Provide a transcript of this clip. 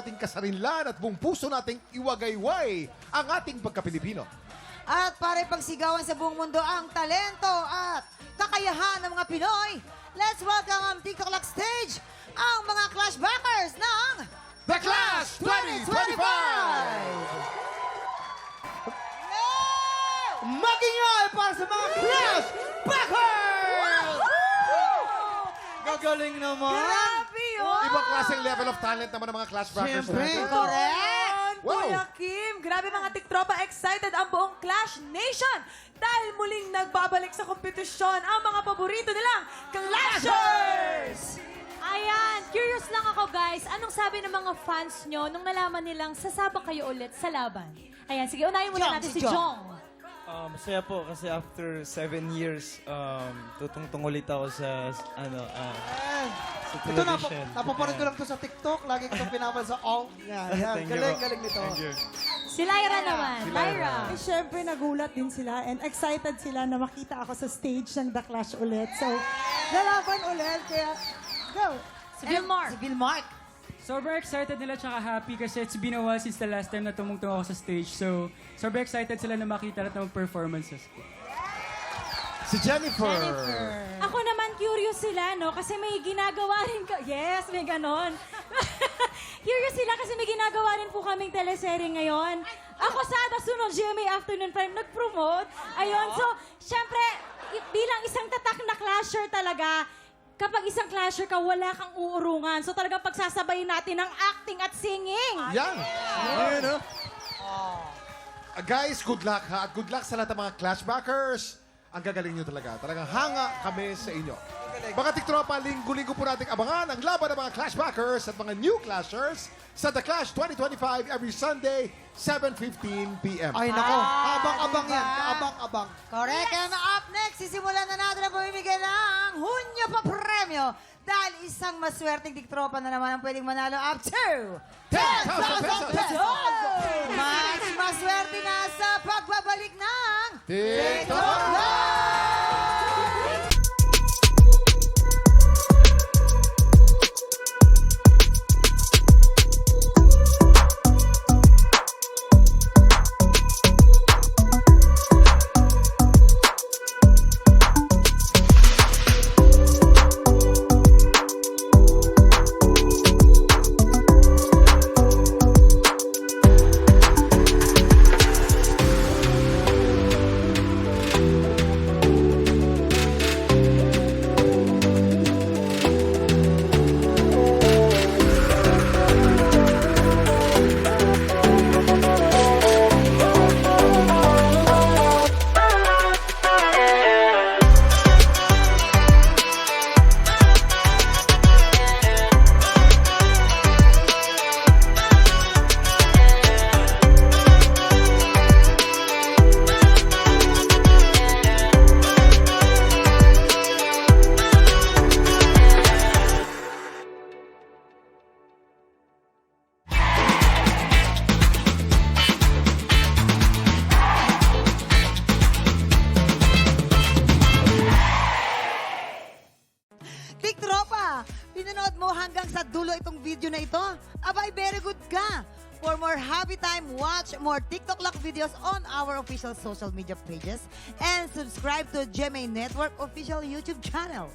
ating kasarinlan at buong puso nating iwagayway ang ating pagka-Pilipino. At para ipagsigawan sa buong mundo ang talento at kakayahan ng mga Pinoy, let's welcome on TikTok Lock Stage ang mga Clashbackers ng The Clash 2025! Magingay para sa mga Clashbackers! Gagaling naman. Grabe yun! Ibang klaseng level of talent naman ng mga Clashbackers Siyempre. natin. Correct! Wow. Kuya Kim, grabe mga tiktropa, excited ang buong Clash Nation dahil muling nagbabalik sa kompetisyon ang mga paborito nilang Clashers! Ayan, curious lang ako guys. Anong sabi ng mga fans nyo nung nalaman nilang sasabak kayo ulit sa laban? Ayan, sige, unahin muna Jong, natin si si Jong. Jong. Masaya po kasi after 7 years, tutungtong ulit ako sa, sa Ito na, television. napaparoon ko lang to sa TikTok. Lagi ko itong pinapal sa all. Yan, yan. Thank you Galing, po. galing nito. Thank you. Si Lyra naman. Si Lyra. Lyra. Eh, syempre, nagulat din sila and excited sila na makita ako sa stage ng The Clash ulit. So, lalaban ulit. Kaya, go! Si Vilmar. Si Vilmark. Sobrang excited nila tsaka happy kasi it's been a while since the last time na tumungtong ako sa stage. So, sobrang excited sila na makita at mag-performances ko. Si Jennifer. Ako naman curious sila, no? Kasi may ginagawa rin Yes, may ganon. Curious sila kasi may ginagawa rin po kaming teleserye ngayon. Ako sa sunod GMA Afternoon Prime nag-promote. Ayun, so, syempre, bilang isang tatak na clasher talaga, kapag isang clasher ka, wala kang uurungan. So talagang pagsasabayin natin ang acting at singing. Yan. Ayun, no? Guys, good luck ha. At good luck sa lahat ng mga Clashbackers. Ang gagaling nyo talaga. Talagang hanga kami sa inyo. Mga tiktropa, linggo-linggo po natin abangan ang laban ng mga Clashbackers at mga new Clashers sa The Clash 2025 every Sunday, 7:15 p.m. Ay, nako. Abang-abang yan. Abang-abang. Correct. And up next, sisimulan na natin ang pamimigay ng Hunyo pa premyo. Dahil isang maswerteng tiktropa na naman ang pwedeng manalo up to 10,000 pesos! Mas maswerte na sa pagbabalik ng TikTok Tiktropa, pinanood mo hanggang sa dulo itong video na ito? Abay, very good ka! For more happy time, watch more TikTok Lock videos on our official social media pages and subscribe to GMA Network official YouTube channel.